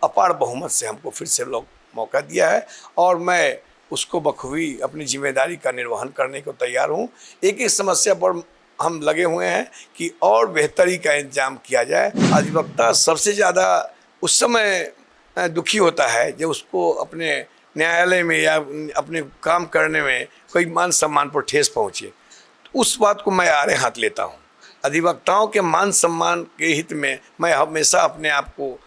अपार बहुमत से हमको फिर से लोग मौका दिया है और मैं उसको बखूबी अपनी जिम्मेदारी का निर्वहन करने को तैयार हूँ। एक एक समस्या पर हम लगे हुए हैं कि और बेहतरी का इंतजाम किया जाए। अधिवक्ता सबसे ज़्यादा उस समय दुखी होता है जब उसको अपने न्यायालय में या अपने काम करने में कोई मान सम्मान पर ठेस पहुँचे। उस बात को मैं आड़े हाथ लेता हूँ। अधिवक्ताओं के मान सम्मान के हित में मैं हमेशा अपने आप को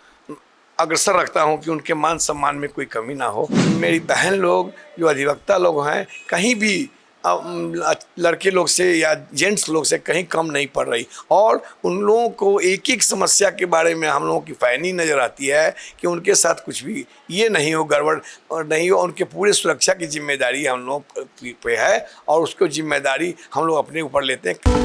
अग्रसर रखता हूँ कि उनके मान सम्मान में कोई कमी ना हो। मेरी बहन लोग जो अधिवक्ता लोग हैं कहीं भी लड़के लोग से या जेंट्स लोग से कहीं कम नहीं पड़ रही और उन लोगों को एक एक समस्या के बारे में हम लोगों की पैनी नज़र आती है कि उनके साथ कुछ भी ये नहीं हो, गड़बड़ और नहीं हो। उनके पूरे सुरक्षा की जिम्मेदारी हम लोग पे है और उसको जिम्मेदारी हम लोग अपने ऊपर लेते हैं।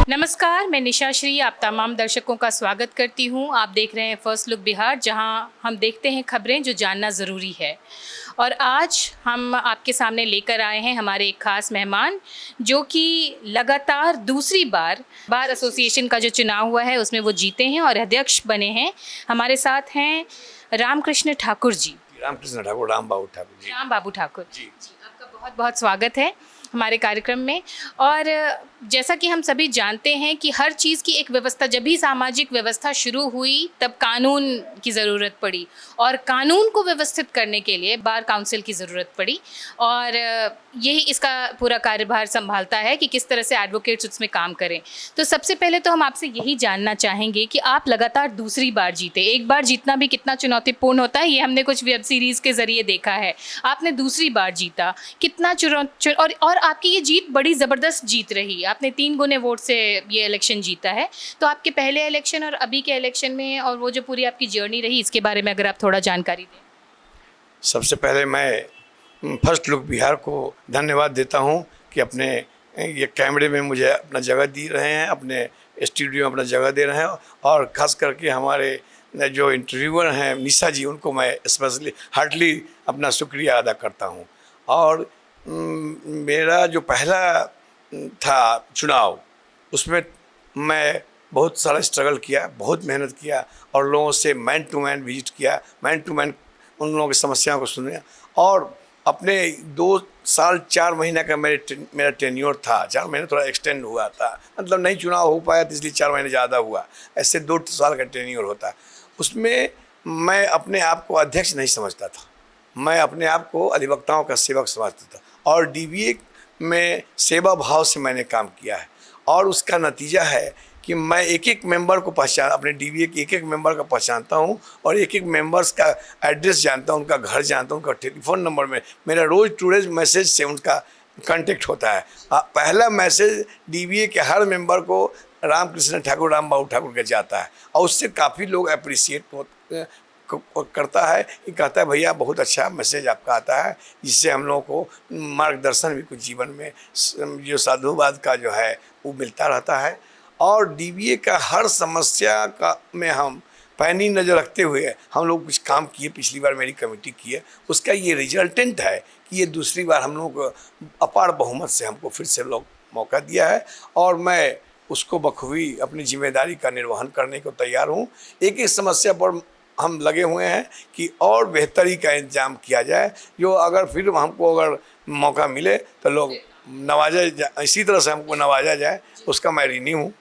नमस्कार, मैं निशा श्री आप तमाम दर्शकों का स्वागत करती हूं। आप देख रहे हैं फर्स्ट लुक बिहार, जहां हम देखते हैं खबरें जो जानना ज़रूरी है। और आज हम आपके सामने लेकर आए हैं हमारे एक खास मेहमान जो कि लगातार दूसरी बार बार एसोसिएशन का जो चुनाव हुआ है उसमें वो जीते हैं और अध्यक्ष बने हैं। हमारे साथ हैं रामकृष्ण ठाकुर जी। रामकृष्ण ठाकुर, राम बाबू ठाकुर जी। राम बाबू ठाकुर जी। आपका बहुत बहुत स्वागत है हमारे कार्यक्रम में। और जैसा कि हम सभी जानते हैं कि हर चीज़ की एक व्यवस्था, जब भी सामाजिक व्यवस्था शुरू हुई तब कानून की ज़रूरत पड़ी और कानून को व्यवस्थित करने के लिए बार काउंसिल की ज़रूरत पड़ी और यही इसका पूरा कार्यभार संभालता है कि किस तरह से एडवोकेट्स उसमें काम करें। तो सबसे पहले तो हम आपसे यही जानना चाहेंगे कि आप लगातार दूसरी बार जीते। एक बार जीतना भी कितना चुनौतीपूर्ण होता है ये हमने कुछ वेब सीरीज़ के ज़रिए देखा है। आपने दूसरी बार जीता, कितना और आपकी ये जीत बड़ी ज़बरदस्त जीत रही। आपने 3 गुने वोट से ये इलेक्शन जीता है। तो आपके पहले इलेक्शन और अभी के इलेक्शन में और वो जो पूरी आपकी जर्नी रही इसके बारे में अगर आप थोड़ा जानकारी दें। सबसे पहले मैं फर्स्ट लुक बिहार को धन्यवाद देता हूं कि अपने ये कैमरे में मुझे अपना जगह दे रहे हैं, अपने स्टूडियो में अपना जगह दे रहे हैं और ख़ास करके हमारे जो इंटरव्यूअर हैं निशा जी, उनको मैं स्पेशली हार्टली अपना शुक्रिया अदा करता हूं। और मेरा जो पहला था चुनाव उसमें मैं बहुत सारा स्ट्रगल किया, बहुत मेहनत किया और लोगों से मैन टू मैन विजिट किया, मैन टू मैन उन लोगों की समस्याओं को सुना और अपने 2 साल 4 महीने का मेरा टेन्योर था। 4 महीने थोड़ा एक्सटेंड हुआ था, मतलब नहीं चुनाव हो पाया तो इसलिए 4 महीने ज़्यादा हुआ। ऐसे 2 साल का टेन्योर होता है। उसमें मैं अपने आप को अध्यक्ष नहीं समझता था, मैं अपने आप को अधिवक्ताओं का सेवक समझता था और डीबीए में सेवा भाव से मैंने काम किया है और उसका नतीजा है कि मैं एक एक मेंबर को अपने डीबीए के एक एक मेंबर का पहचानता हूं और एक एक मेंबर्स का एड्रेस जानता हूं, उनका घर जानता हूं, उनका टेलीफोन नंबर में मेरा रोज़ टू रोज़ मैसेज से उनका कांटेक्ट होता है। पहला मैसेज डीबीए के हर मेंबर को रामकृष्ण ठाकुर, राम बाबू ठाकुर का जाता है और उससे काफ़ी लोग अप्रिसिएट करता है कि कहता है भैया बहुत अच्छा मैसेज आपका आता है, जिससे हम लोगों को मार्गदर्शन भी कुछ जीवन में जो साधुवाद का जो है वो मिलता रहता है। और डीबीए का हर समस्या का में हम पैनी नज़र रखते हुए हम लोग कुछ काम किए। पिछली बार मेरी कमेटी की है, उसका ये रिजल्टेंट है कि ये दूसरी बार हम लोग को अपार बहुमत से हमको फिर से लोग मौका दिया है और मैं उसको बखूबी अपनी जिम्मेदारी का निर्वहन करने को तैयार हूँ। एक एक समस्या पर हम लगे हुए हैं कि और बेहतरी का इंतजाम किया जाए, जो अगर फिर हमको अगर मौका मिले तो लोग नवाजा जाए, इसी तरह से हमको नवाजा जाए, उसका मैं ऋणी हूँ।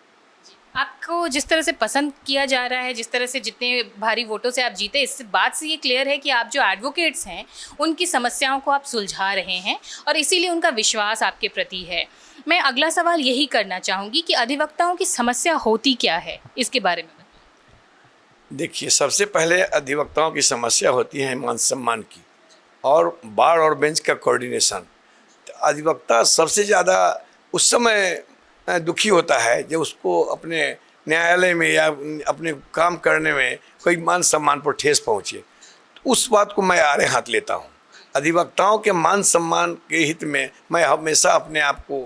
आपको जिस तरह से पसंद किया जा रहा है, जिस तरह से जितने भारी वोटों से आप जीते, इस बात से ये क्लियर है कि आप जो एडवोकेट्स हैं उनकी समस्याओं को आप सुलझा रहे हैं और इसीलिए उनका विश्वास आपके प्रति है। मैं अगला सवाल यही करना चाहूँगी कि अधिवक्ताओं की समस्या होती क्या है, इसके बारे में। देखिए, सबसे पहले अधिवक्ताओं की समस्या होती है मान सम्मान की और बार और बेंच का कोऑर्डिनेशन। अधिवक्ता सबसे ज़्यादा उस समय दुखी होता है जब उसको अपने न्यायालय में या अपने काम करने में कोई मान सम्मान पर ठेस पहुँचे। तो उस बात को मैं आड़े हाथ लेता हूँ। अधिवक्ताओं के मान सम्मान के हित में मैं हमेशा अपने आप को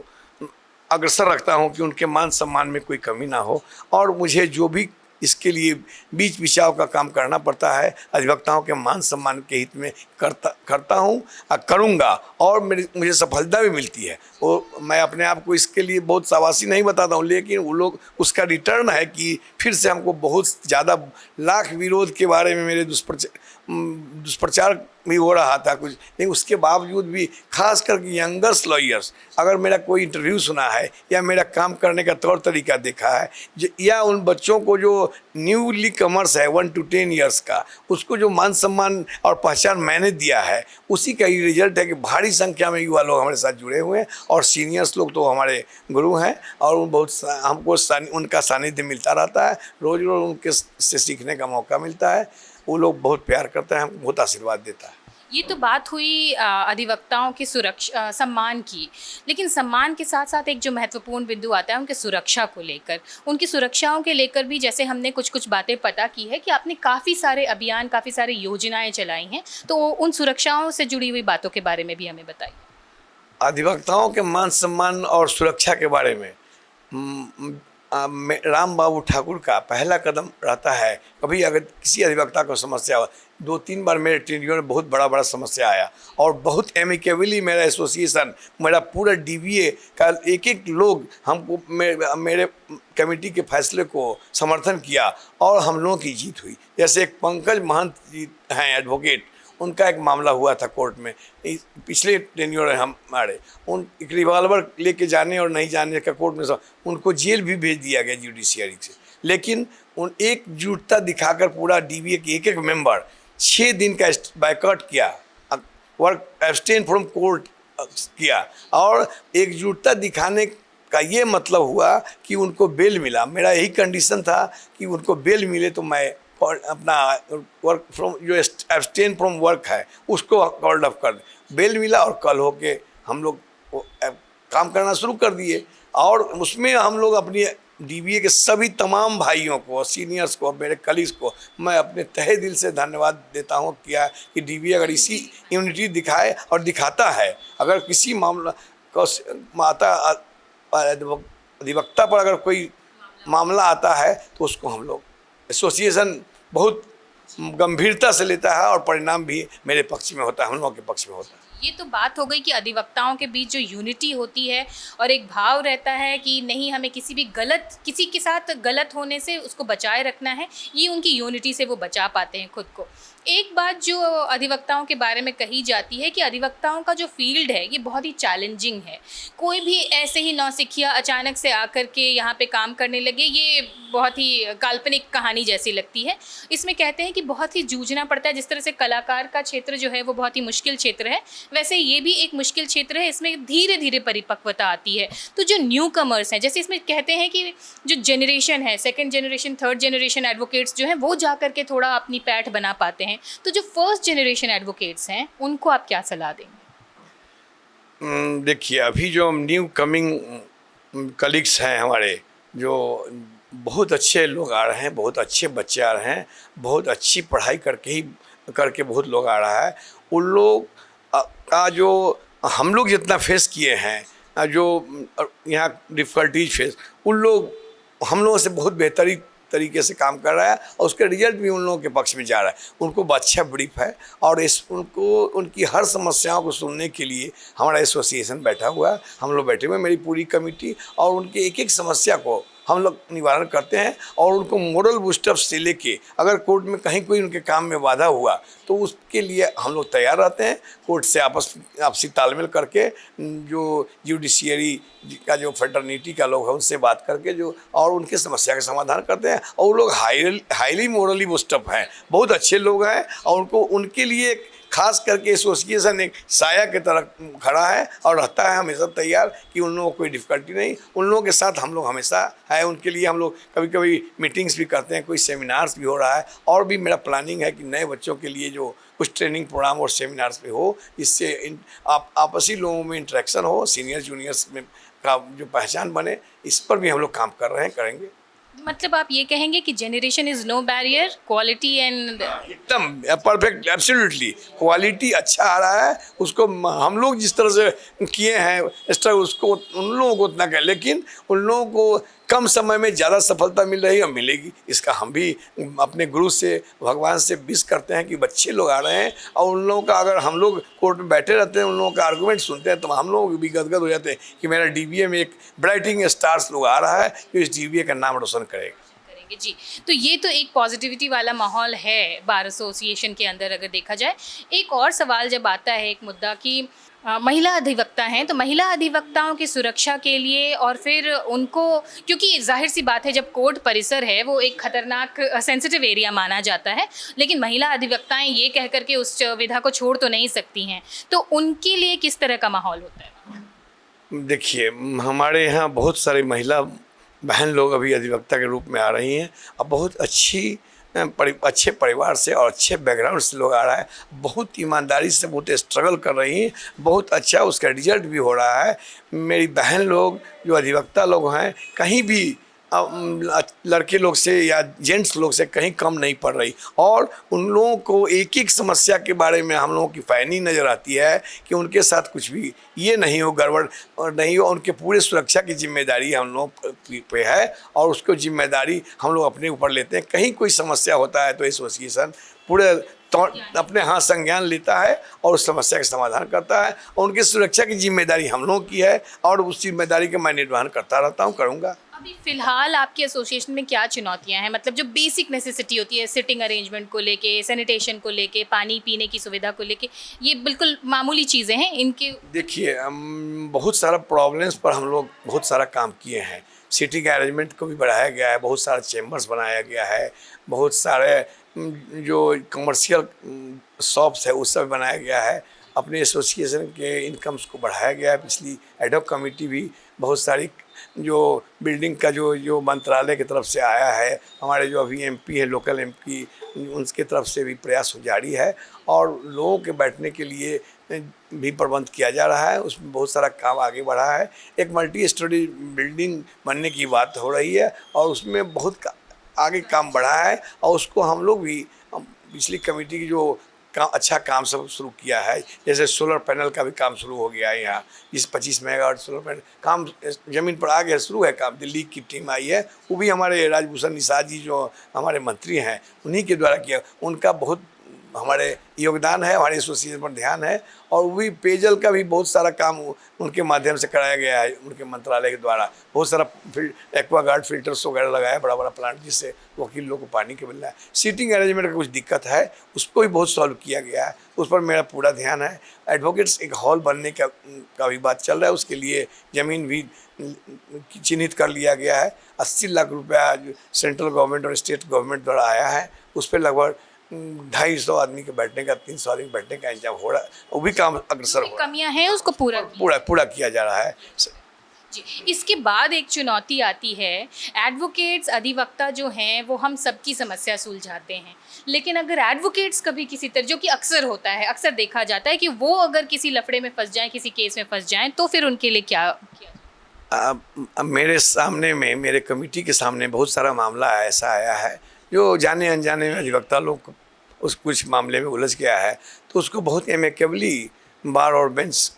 अग्रसर रखता हूं कि उनके मान सम्मान में कोई कमी ना हो, और मुझे जो भी इसके लिए बीच बिचाव का काम करना पड़ता है अधिवक्ताओं के मान सम्मान के हित में करता हूँ और करूँगा, और मुझे सफलता भी मिलती है। वो मैं अपने आप को इसके लिए बहुत शाबाशी नहीं बताता हूँ, लेकिन वो लोग उसका रिटर्न है कि फिर से हमको बहुत ज़्यादा लाख विरोध के बारे में मेरे दुष्प्रचार भी हो रहा था कुछ, लेकिन उसके बावजूद भी खास करके यंगर्स लॉयर्स अगर मेरा कोई इंटरव्यू सुना है या मेरा काम करने का तौर तरीका देखा है, या उन बच्चों को जो न्यूली कमर्स है 1 to 10 ईयर्स का, उसको जो मान सम्मान और पहचान मैंने दिया है, उसी का ही रिजल्ट है कि भारी संख्या में युवा लोग हमारे साथ जुड़े हुए हैं, और सीनियर्स लोग तो हमारे गुरु हैं, और बहुत हमको उनका सानिध्य मिलता रहता है, रोज़ रोज़ उनके से सीखने का मौका मिलता है। वो लोग बहुत प्यार करते हैं, हमको बहुत आशीर्वाद देता है। ये तो बात हुई अधिवक्ताओं की सुरक्षा सम्मान की, लेकिन सम्मान के साथ साथ एक जो महत्वपूर्ण बिंदु आता है उनकी सुरक्षा को लेकर, उनकी सुरक्षाओं के लेकर भी जैसे हमने कुछ बातें पता की है कि आपने काफ़ी सारे अभियान, काफ़ी सारी योजनाएं चलाई हैं, तो उन सुरक्षाओं से जुड़ी हुई बातों के बारे में भी हमें बताइए। अधिवक्ताओं के मान सम्मान और सुरक्षा के बारे में राम बाबू ठाकुर का पहला कदम रहता है। कभी अगर किसी अधिवक्ता को समस्या हो, 2-3 बार मेरे टेन्योर में बहुत बड़ा समस्या आया, और बहुत एमिकेबली मेरा एसोसिएशन, मेरा पूरा डीबीए का एक लोग हमको मेरे कमेटी के फैसले को समर्थन किया, और हम लोगों की जीत हुई। जैसे एक पंकज महंत जी हैं एडवोकेट, उनका एक मामला हुआ था कोर्ट में, पिछले टेन्योर हमारे, उन एक रिवॉल्वर लेके जाने और नहीं जाने का कोर्ट में उनको जेल भी भेज दिया गया जुडिशियरी से, लेकिन उन एकजुटता दिखाकर पूरा डीबीए के एक मेंबर 6 दिन का बायकॉट किया, वर्क एब्सटेन फ्रॉम कोर्ट किया, और एकजुटता दिखाने का ये मतलब हुआ कि उनको बेल मिला। मेरा यही कंडीशन था कि उनको बेल मिले तो मैं और अपना वर्क फ्रॉम जो एब्सटेन फ्रॉम वर्क है उसको कॉल्ड अप कर दें। बेल मिला, और कल होके हम लोग काम करना शुरू कर दिए, और उसमें हम लोग अपनी डीबीए के सभी तमाम भाइयों को, सीनियर्स को, मेरे कलीग्स को मैं अपने तहे दिल से धन्यवाद देता हूँ किया कि डीबीए अगर इसी यूनिटी दिखाए और दिखाता है, अगर किसी मामला को अधिवक्ता पर अगर कोई मामला आता है तो उसको हम लोग एसोसिएशन बहुत गंभीरता से लेता है, और परिणाम भी मेरे पक्ष में होता है, हम लोगों के पक्ष में होता है। ये तो बात हो गई कि अधिवक्ताओं के बीच जो यूनिटी होती है और एक भाव रहता है कि नहीं, हमें किसी के साथ गलत होने से उसको बचाए रखना है, ये उनकी यूनिटी से वो बचा पाते हैं खुद को। एक बात जो अधिवक्ताओं के बारे में कही जाती है कि अधिवक्ताओं का जो फील्ड है ये बहुत ही चैलेंजिंग है। कोई भी ऐसे ही नौसिखिया अचानक से आकर के यहाँ पे काम करने लगे, ये बहुत ही काल्पनिक कहानी जैसी लगती है। इसमें कहते हैं कि बहुत ही जूझना पड़ता है। जिस तरह से कलाकार का क्षेत्र जो है वो बहुत ही मुश्किल क्षेत्र है, वैसे ये भी एक मुश्किल क्षेत्र है। इसमें धीरे धीरे परिपक्वता आती है। तो जो न्यू कमर्स हैं, जैसे इसमें कहते हैं कि जो जनरेशन है, 2nd generation 3rd generation advocates जो हैं वो जा करके थोड़ा अपनी पैठ बना पाते हैं, तो जो 1st जनरेशन एडवोकेट्स हैं उनको आप क्या सलाह देंगे? देखिए, अभी जो न्यू कमिंग कलीग्स हैं हमारे, जो बहुत अच्छे लोग आ रहे हैं, बहुत अच्छे बच्चे आ रहे हैं, बहुत अच्छी पढ़ाई करके बहुत लोग आ रहा है, उन लोग का जो हम लोग जितना फेस किए हैं, जो यहाँ डिफ़िकल्टीज फेस, उन लोग हम लोगों से बहुत बेहतरीन तरीके से काम कर रहा है, और उसके रिजल्ट भी उन लोगों के पक्ष में जा रहा है। उनको अच्छा ब्रीफ है, और उनको उनकी हर समस्याओं को सुनने के लिए हमारा एसोसिएशन बैठा हुआ है, हम लोग बैठे हुए हैं, मेरी पूरी कमेटी, और उनके एक समस्या को हम लोग निवारण करते हैं, और उनको मोरल बूस्टअप से लेके अगर कोर्ट में कहीं कोई उनके काम में बाधा हुआ तो उसके लिए हम लोग तैयार रहते हैं। कोर्ट से आपसी तालमेल करके, जो जुडिशियरी का जो फेटर्निटी का लोग हैं उनसे बात करके जो, और उनकी समस्या का समाधान करते हैं। और वो लोग हाईली मोरली बूस्टअप हैं, बहुत अच्छे लोग हैं, और उनके लिए खास करके एसोसिएशन एक साया की तरह खड़ा है और रहता है हमेशा तैयार कि उन लोगों को कोई डिफ़िकल्टी नहीं, उन लोगों के साथ हम लोग हमेशा है। उनके लिए हम लोग कभी कभी मीटिंग्स भी करते हैं, कोई सेमिनार्स भी हो रहा है, और भी मेरा प्लानिंग है कि नए बच्चों के लिए जो कुछ ट्रेनिंग प्रोग्राम और सेमिनार्स भी हो, इससे आपसी लोगों में इंटरेक्शन हो, सीनियर जूनियर्स में का जो पहचान बने, इस पर भी हम लोग काम कर रहे हैं, करेंगे। मतलब आप ये कहेंगे कि generation is no barrier, quality and एकदम परफेक्ट, एब्सोल्युटली क्वालिटी अच्छा आ रहा है। उसको हम लोग जिस तरह से किए हैं एक्स्ट्रा, उसको उन लोगों को उतना कहें, लेकिन उन लोगों को कम समय में ज़्यादा सफलता मिल रही है और मिलेगी। इसका हम भी अपने गुरु से, भगवान से विश करते हैं कि बच्चे लोग आ रहे हैं, और उन लोगों का, अगर हम लोग कोर्ट में बैठे रहते हैं, उन लोगों का आर्गूमेंट सुनते हैं, तो हम लोग भी गदगद हो जाते हैं कि मेरा डीबीए में एक ब्राइटिंग स्टार्स लोग आ रहा है जो इस डीबीए का नाम रोशन करेगा। करेंगे जी। तो ये तो एक पॉजिटिविटी वाला माहौल है बार एसोसिएशन के अंदर अगर देखा जाए। एक और सवाल जब आता है, एक मुद्दा कि महिला अधिवक्ता हैं, तो महिला अधिवक्ताओं की सुरक्षा के लिए और फिर उनको, क्योंकि जाहिर सी बात है जब कोर्ट परिसर है वो एक खतरनाक सेंसिटिव एरिया माना जाता है, लेकिन महिला अधिवक्ताएं ये कह करके उस विधा को छोड़ तो नहीं सकती हैं, तो उनके लिए किस तरह का माहौल होता है? देखिए, हमारे यहाँ बहुत सारी महिला बहन लोग अभी अधिवक्ता के रूप में आ रही हैं, और बहुत अच्छे परिवार से और अच्छे बैकग्राउंड से लोग आ रहा है। बहुत ईमानदारी से, बहुत स्ट्रगल कर रही हैं, बहुत अच्छा उसका रिजल्ट भी हो रहा है। मेरी बहन लोग जो अधिवक्ता लोग हैं, कहीं भी लड़के लोग से या जेंट्स लोग से कहीं कम नहीं पड़ रही, और उन लोगों को एक एक समस्या के बारे में हम लोगों की फ़ैनी नज़र आती है कि उनके साथ कुछ भी ये नहीं हो, गड़बड़ और नहीं हो। उनके पूरे सुरक्षा की जिम्मेदारी हम लोग पे है, और उसको जिम्मेदारी हम लोग अपने ऊपर लेते हैं। कहीं कोई समस्या होता है तो एसोसिएशन पूरे तो अपने हाथ संज्ञान लेता है और उस समस्या का समाधान करता है, और उनकी सुरक्षा की जिम्मेदारी हम लोगों की है, और उस जिम्मेदारी का मैं निर्वहन करता रहता हूँ, करूँगा। अभी फिलहाल आपके एसोसिएशन में क्या चुनौतियां हैं? मतलब जो बेसिक नेसेसिटी होती है, सिटिंग अरेंजमेंट को लेके, सैनिटेशन को लेके, पानी पीने की सुविधा को लेके, ये बिल्कुल मामूली चीज़ें हैं इनके। देखिए, बहुत सारा प्रॉब्लम्स पर हम लोग बहुत सारा काम किए हैं। सिटिंग अरेंजमेंट को भी बढ़ाया गया है, बहुत सारा चेम्बर्स बनाया गया है, बहुत सारे जो कमर्शियल शॉप्स है उस सब बनाया गया है। अपने एसोसिएशन के इनकम्स को बढ़ाया गया है। पिछली एडॉक कमेटी भी बहुत सारी जो बिल्डिंग का जो मंत्रालय की तरफ से आया है, हमारे जो अभी एमपी है, लोकल एमपी, उनके तरफ से भी प्रयास जारी है, और लोगों के बैठने के लिए भी प्रबंध किया जा रहा है। उसमें बहुत सारा काम आगे बढ़ा है। एक मल्टी स्टोरी बिल्डिंग बनने की बात हो रही है, और उसमें बहुत आगे काम बढ़ा है, और उसको हम लोग भी पिछली कमेटी की जो अच्छा काम सब शुरू किया है, जैसे सोलर पैनल का भी काम शुरू हो गया है। यहाँ इस 25 मेगावाट सोलर पैनल काम ज़मीन पर आ गया, शुरू है काम। दिल्ली की टीम आई है, वो भी हमारे राजभूषण निषाद जी जो हमारे मंत्री हैं, उन्हीं के द्वारा किया। उनका बहुत हमारे योगदान है, हमारे एसोसिएशन पर ध्यान है, और वही पेयजल का भी बहुत सारा काम उनके माध्यम से कराया गया है। उनके मंत्रालय के द्वारा बहुत सारा एक्वागार्ड फिल्टर्स वगैरह लगाया, बड़ा बड़ा प्लांट, जिससे वकील लोग को पानी के मिल रहा है। सीटिंग अरेंजमेंट का कुछ दिक्कत है, उसको भी बहुत सॉल्व किया गया है, उस पर मेरा पूरा ध्यान है। एडवोकेट्स एक हॉल बनने का भी बात चल रहा है, उसके लिए ज़मीन भी चिन्हित कर लिया गया है। 80 लाख रुपया सेंट्रल गवर्नमेंट और स्टेट गवर्नमेंट द्वारा आया है, उस पर लगभग 250 आदमी के बैठने का, 300 आदमी बैठने का इंतजाम हो रहा है। वो भी काम अग्रसर हो रहा है, कमियां हैं उसको पूरा किया जा रहा है जी। इसके बाद एक चुनौती आती है, एडवोकेट्स, अधिवक्ता जो हैं वो हम सबकी समस्या सुलझाते हैं, लेकिन अगर एडवोकेट्स कभी किसी तरह, जो कि अक्सर होता है, अक्सर देखा जाता है कि वो अगर किसी लफड़े में फंस जाएं, किसी केस में फंस जाएं, तो फिर उनके लिए क्या किया? मेरे सामने में, मेरे कमेटी के सामने बहुत सारा मामला ऐसा आया है जो जाने अनजाने में अधिवक्ता लोग उस कुछ मामले में उलझ गया है, तो उसको बहुत एमिकेबली बार और बेंच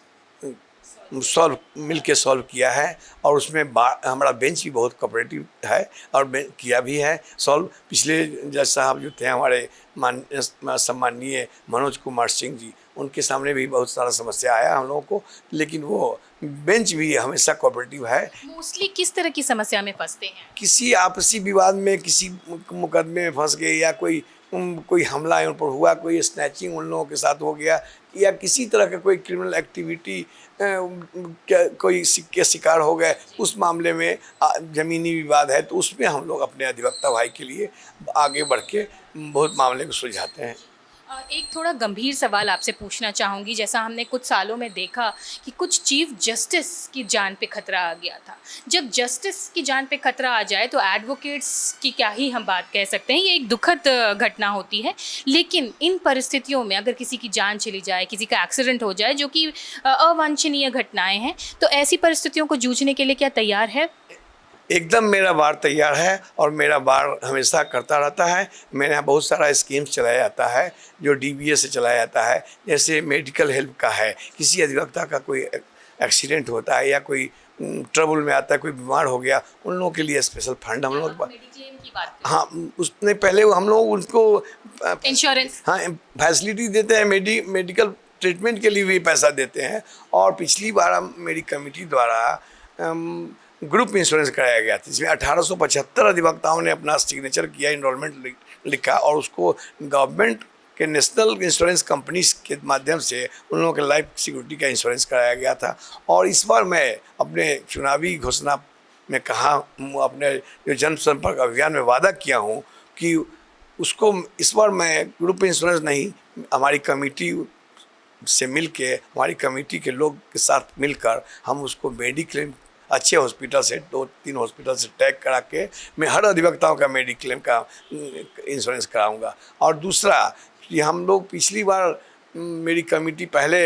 मिल के सॉल्व किया है, और उसमें हमारा बेंच भी बहुत कोऑपरेटिव है, और किया भी है सॉल्व। पिछले जज साहब जो थे हमारे सम्माननीय मनोज कुमार सिंह जी, उनके सामने भी बहुत सारा समस्या आया हम लोगों को, लेकिन वो बेंच भी हमेशा कोऑपरेटिव है। मोस्टली किस तरह की समस्या में फंसते हैं? किसी आपसी विवाद में, किसी मुकदमे में फंस गए, या कोई हमला उन पर हुआ, कोई स्नैचिंग उन लोगों के साथ हो गया, या किसी तरह का कोई क्रिमिनल एक्टिविटी कोई के शिकार हो गए, उस मामले में ज़मीनी विवाद है, तो उसमें हम लोग अपने अधिवक्ता भाई के लिए आगे बढ़ के बहुत मामले को सुलझाते हैं। एक थोड़ा गंभीर सवाल आपसे पूछना चाहूँगी। जैसा हमने कुछ सालों में देखा कि कुछ चीफ जस्टिस की जान पे खतरा आ गया था। जब जस्टिस की जान पे खतरा आ जाए तो एडवोकेट्स की क्या ही हम बात कह सकते हैं, ये एक दुखद घटना होती है। लेकिन इन परिस्थितियों में अगर किसी की जान चली जाए, किसी का एक्सीडेंट हो जाए, जो कि अवांछनीय घटनाएं हैं, तो ऐसी परिस्थितियों को जूझने के लिए क्या तैयार है? एकदम मेरा बार तैयार है और मेरा बार हमेशा करता रहता है। मेरे यहाँ बहुत सारा स्कीम्स चलाया जाता है जो DBA से चलाया जाता है, जैसे मेडिकल हेल्प का है, किसी अधिवक्ता का कोई एक्सीडेंट होता है या कोई ट्रबल में आता है, कोई बीमार हो गया, उन लोगों के लिए स्पेशल फंड हम लोग मेडिक्लेम की बात करें। हाँ, उसने पहले हम लोग उनको इंश्योरेंस। हाँ फैसिलिटी देते हैं, मेडिकल ट्रीटमेंट के लिए भी पैसा देते हैं। और पिछली बार मेरी कमेटी द्वारा ग्रुप इंश्योरेंस कराया गया था, जिसमें 1875 अधिवक्ताओं ने अपना सिग्नेचर किया, इनरोलमेंट लिखा और उसको गवर्नमेंट के नेशनल इंश्योरेंस कंपनीज के माध्यम से उन लोगों के लाइफ सिक्योरिटी का इंश्योरेंस कराया गया था। और इस बार मैं अपने चुनावी घोषणा में कहा, अपने जो जनसंपर्क अभियान में वादा किया हूँ कि उसको इस बार मैं ग्रुप इंश्योरेंस नहीं, हमारी कमेटी से मिलके, हमारी कमेटी के लोग के साथ मिलकर हम उसको मेडिक्लेम अच्छे हॉस्पिटल से 2-3 हॉस्पिटल से टैग करा के मैं हर अधिवक्ताओं का मेडिक्लेम का इंश्योरेंस कराऊंगा। और दूसरा कि हम लोग पिछली बार मेरी कमेटी पहले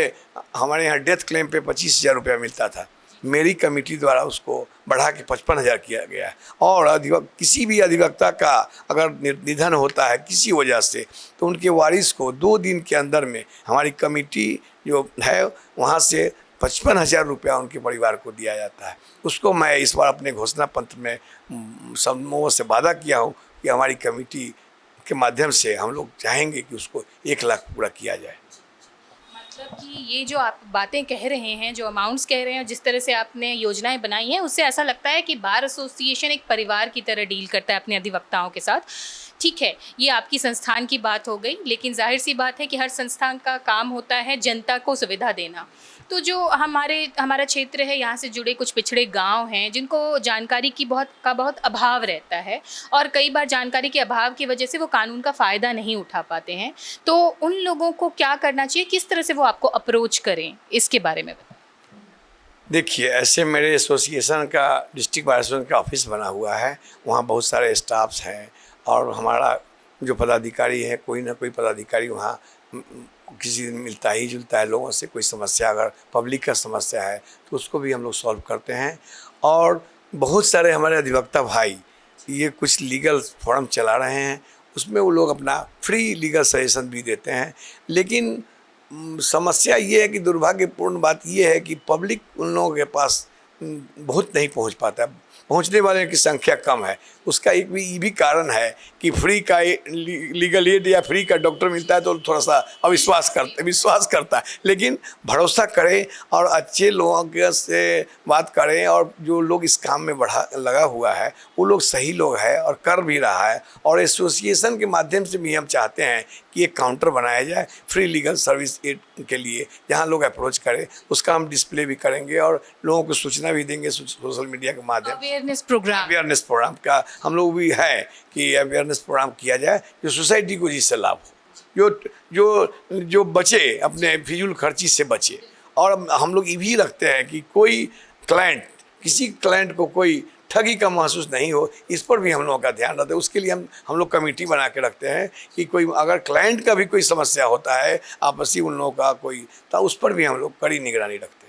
हमारे यहाँ डेथ क्लेम पे 25,000 रुपया मिलता था, मेरी कमेटी द्वारा उसको बढ़ा के 55,000 किया गया है। और किसी भी अधिवक्ता का अगर निधन होता है किसी वजह से, तो उनके वारिस को 2 दिन के अंदर में हमारी कमेटी जो है वहाँ से 55,000 रुपया उनके परिवार को दिया जाता है। उसको मैं इस बार अपने घोषणा पत्र में समूह से वादा किया हूँ कि हमारी कमेटी के माध्यम से हम लोग चाहेंगे कि उसको 1 लाख पूरा किया जाए। मतलब कि ये जो आप बातें कह रहे हैं, जो अमाउंट्स कह रहे हैं, जिस तरह से आपने योजनाएं बनाई हैं, उससे ऐसा लगता है कि बार एसोसिएशन एक परिवार की तरह डील करता है अपने अधिवक्ताओं के साथ। ठीक है, ये आपकी संस्थान की बात हो गई, लेकिन जाहिर सी बात है कि हर संस्थान का काम होता है जनता को सुविधा देना। तो जो हमारा क्षेत्र है, यहाँ से जुड़े कुछ पिछड़े गांव हैं जिनको जानकारी की बहुत अभाव रहता है, और कई बार जानकारी के अभाव की वजह से वो कानून का फ़ायदा नहीं उठा पाते हैं। तो उन लोगों को क्या करना चाहिए, किस तरह से वो आपको अप्रोच करें, इसके बारे में बताएं। देखिए, ऐसे मेरे एसोसिएशन का डिस्ट्रिक्ट बार एसोसिएशन का ऑफिस बना हुआ है, वहाँ बहुत सारे स्टाफ्स हैं और हमारा जो पदाधिकारी है, कोई ना कोई पदाधिकारी वहाँ किसी दिन मिलता ही जुलता है लोगों से। कोई समस्या अगर पब्लिक का समस्या है तो उसको भी हम लोग सॉल्व करते हैं। और बहुत सारे हमारे अधिवक्ता भाई ये कुछ लीगल फोरम चला रहे हैं, उसमें वो लोग अपना फ्री लीगल सजेशन भी देते हैं। लेकिन समस्या ये है कि दुर्भाग्यपूर्ण बात ये है कि पब्लिक उन लोगों के पास बहुत नहीं पहुंच पाता, पहुंचने वाले की संख्या कम है। उसका एक ये भी कारण है कि फ्री का लीगल एड या फ्री का डॉक्टर मिलता है तो थोड़ा सा विश्वास करता है। लेकिन भरोसा करें और अच्छे लोगों के से बात करें, और जो लोग इस काम में लगा हुआ है वो लोग सही लोग हैं और कर भी रहा है। और एसोसिएशन के माध्यम से भी हम चाहते हैं कि एक काउंटर बनाया जाए फ्री लीगल सर्विस एड के लिए, जहाँ लोग अप्रोच करें। उसका हम डिस्प्ले भी करेंगे और लोगों को सूचना भी देंगे सोशल मीडिया के माध्यम से। अवेयरनेस प्रोग्राम का हम लोग भी है कि अवेयरनेस प्रोग्राम किया जाए जो सोसाइटी को जिससे लाभ हो, जो बचे, अपने फिजूल खर्ची से बचे। और हम लोग ये भी रखते हैं कि कोई किसी क्लाइंट को कोई ठगी का महसूस नहीं हो, इस पर भी हम लोगों का ध्यान रखते हैं। उसके लिए हम लोग कमेटी बना के रखते हैं कि कोई अगर क्लाइंट का भी कोई समस्या होता है आपसी उन लोगों का कोई, तो उस पर भी हम लोग कड़ी निगरानी रखते हैं।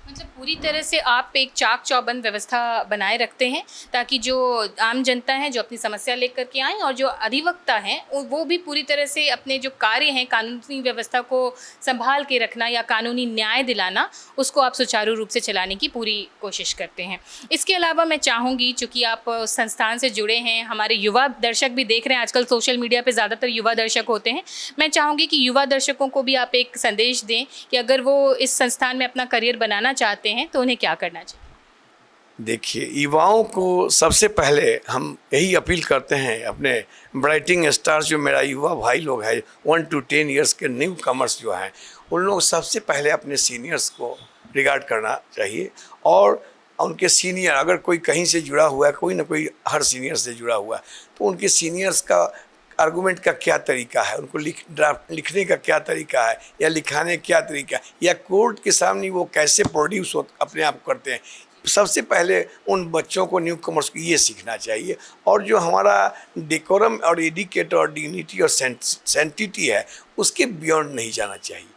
मतलब पूरी तरह से आप एक चाक चौबंद व्यवस्था बनाए रखते हैं ताकि जो आम जनता है जो अपनी समस्या लेकर के आए, और जो अधिवक्ता हैं वो भी पूरी तरह से अपने जो कार्य हैं कानूनी व्यवस्था को संभाल के रखना या कानूनी न्याय दिलाना, उसको आप सुचारू रूप से चलाने की पूरी कोशिश करते हैं। इसके अलावा मैं चाहूँगी, चूँकि आप उस संस्थान से जुड़े हैं, हमारे युवा दर्शक भी देख रहे हैं, आजकल सोशल मीडिया पर ज़्यादातर युवा दर्शक होते हैं, मैं चाहूँगी कि युवा दर्शकों को भी आप एक संदेश दें कि अगर वो इस संस्थान में अपना करियर बनाना चाहते हैं तो उन्हें क्या करना चाहिए। देखिए, युवाओं को सबसे पहले हम यही अपील करते हैं, अपने ब्राइटिंग स्टार्स जो मेरा युवा भाई लोग हैं 1 to 10 ईयर्स के न्यू कमर्स जो हैं, उन लोग सबसे पहले अपने सीनियर्स को रिगार्ड करना चाहिए। और उनके सीनियर अगर कोई कहीं से जुड़ा हुआ है, कोई ना कोई हर सीनियर से जुड़ा हुआ है, तो उनके सीनियर्स का आर्गूमेंट का क्या तरीका है, उनको लिखने का क्या तरीका है या लिखाने का क्या तरीका है, या कोर्ट के सामने वो कैसे प्रोड्यूस अपने आप करते हैं, सबसे पहले उन बच्चों को न्यू कमर्स को ये सीखना चाहिए। और जो हमारा डेकोरम और एडिकेट और डिग्निटी और सेंटिटी है, उसके बियॉन्ड नहीं जाना चाहिए।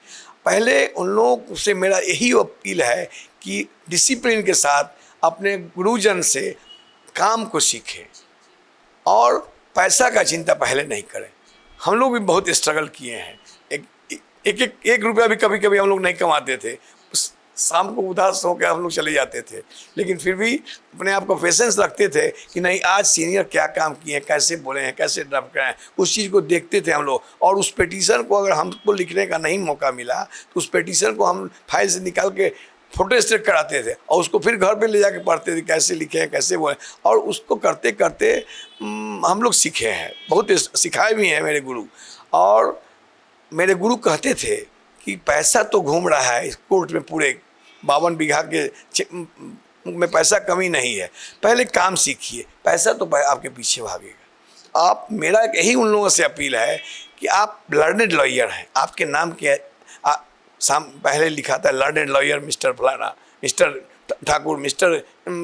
पहले उन लोगों से मेरा यही अपील है कि डिसिप्लिन के साथ अपने गुरुजन से काम को सीखें और पैसा का चिंता पहले नहीं करें। हम लोग भी बहुत स्ट्रगल किए हैं। एक रुपया भी कभी कभी हम लोग नहीं कमाते थे, शाम को उदास होकर हम लोग चले जाते थे, लेकिन फिर भी अपने आप को पेशेंस रखते थे कि नहीं, आज सीनियर क्या काम किए हैं, कैसे बोले हैं, कैसे ड्राफ्ट कराएं, उस चीज़ को देखते थे हम लोग। और उस पिटीशन को अगर हमको लिखने का नहीं मौका मिला तो उस पिटीशन को हम फाइल से निकाल के फोटो स्टेट कराते थे और उसको फिर घर पे ले जाके पढ़ते थे, कैसे लिखे हैं, कैसे बोले। और उसको करते करते हम लोग सीखे हैं, बहुत सिखाए भी हैं मेरे गुरु। और मेरे गुरु कहते थे कि पैसा तो घूम रहा है इस कोर्ट में, पूरे 52 बीघा के में पैसा कमी नहीं है, पहले काम सीखिए, पैसा तो आपके पीछे भागेगा। आप, मेरा यही उन लोगों से अपील है कि आप लर्नेड लॉयर हैं, आपके नाम के पहले लिखा था लर्नेड लॉयर मिस्टर फलाना, mister Thakur, mister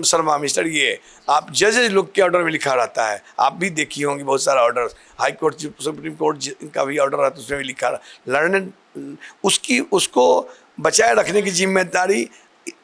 Sharma, mister ये, आप जजेज लोग के ऑर्डर में लिखा रहता है। आप भी देखी होंगी बहुत सारा order, high court, supreme court का भी ऑर्डर रहता है, उसमें भी लिखा रहा लर्नेड। उसको बचाए रखने की जिम्मेदारी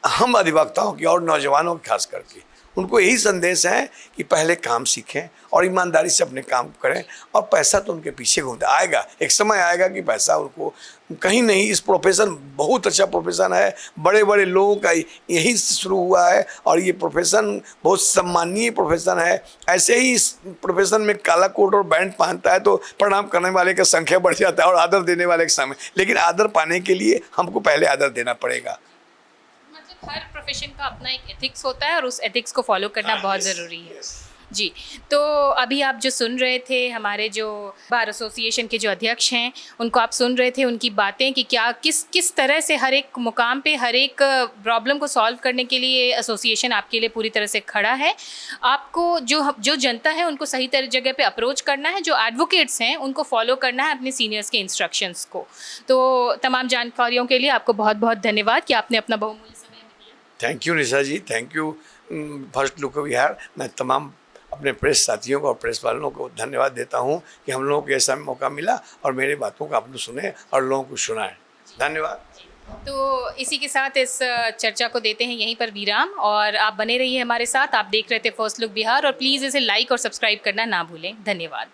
हम अधिवक्ताओं की और नौजवानों की खास करके। उनको यही संदेश है कि पहले काम सीखें और ईमानदारी से अपने काम करें, और पैसा तो उनके पीछे घूमता आएगा। एक समय आएगा कि पैसा उनको कहीं नहीं, इस प्रोफेशन बहुत अच्छा प्रोफेशन है, बड़े बड़े लोगों का यही शुरू हुआ है और ये प्रोफेशन बहुत सम्मानीय प्रोफेशन है। ऐसे ही इस प्रोफेशन में काला कोट और बैंड पहनता है तो प्रणाम करने वाले का संख्या बढ़ जाता है और आदर देने वाले का समय, लेकिन आदर पाने के लिए हमको पहले आदर देना पड़ेगा। मतलब हर प्रोफेशन का अपना एक एथिक्स होता है और उस एथिक्स को फॉलो करना बहुत ज़रूरी है। जी, तो अभी आप जो सुन रहे थे, हमारे जो बार एसोसिएशन के जो अध्यक्ष हैं, उनको आप सुन रहे थे उनकी बातें कि क्या किस तरह से हर एक मुकाम पे हर एक प्रॉब्लम को सॉल्व करने के लिए एसोसिएशन आपके लिए पूरी तरह से खड़ा है। आपको जो जनता है उनको सही जगह पे अप्रोच करना है, जो एडवोकेट्स हैं उनको फॉलो करना है अपने सीनियर्स के इंस्ट्रक्शंस को। तो तमाम जानकारियों के लिए आपको बहुत बहुत धन्यवाद कि आपने अपना बहुमूल्य समय दिया। Thank you Nisha ji, thank you first look Bihar. मैं तमाम अपने प्रेस साथियों को और प्रेस वालों को धन्यवाद देता हूं कि हम लोगों को ऐसा मौका मिला और मेरे बातों को आप लोग सुने और लोगों को सुनाएं। धन्यवाद। तो इसी के साथ इस चर्चा को देते हैं यहीं पर विराम, और आप बने रहिए हमारे साथ। आप देख रहे थे फर्स्ट लुक बिहार, और प्लीज़ इसे लाइक और सब्सक्राइब करना ना भूलें। धन्यवाद।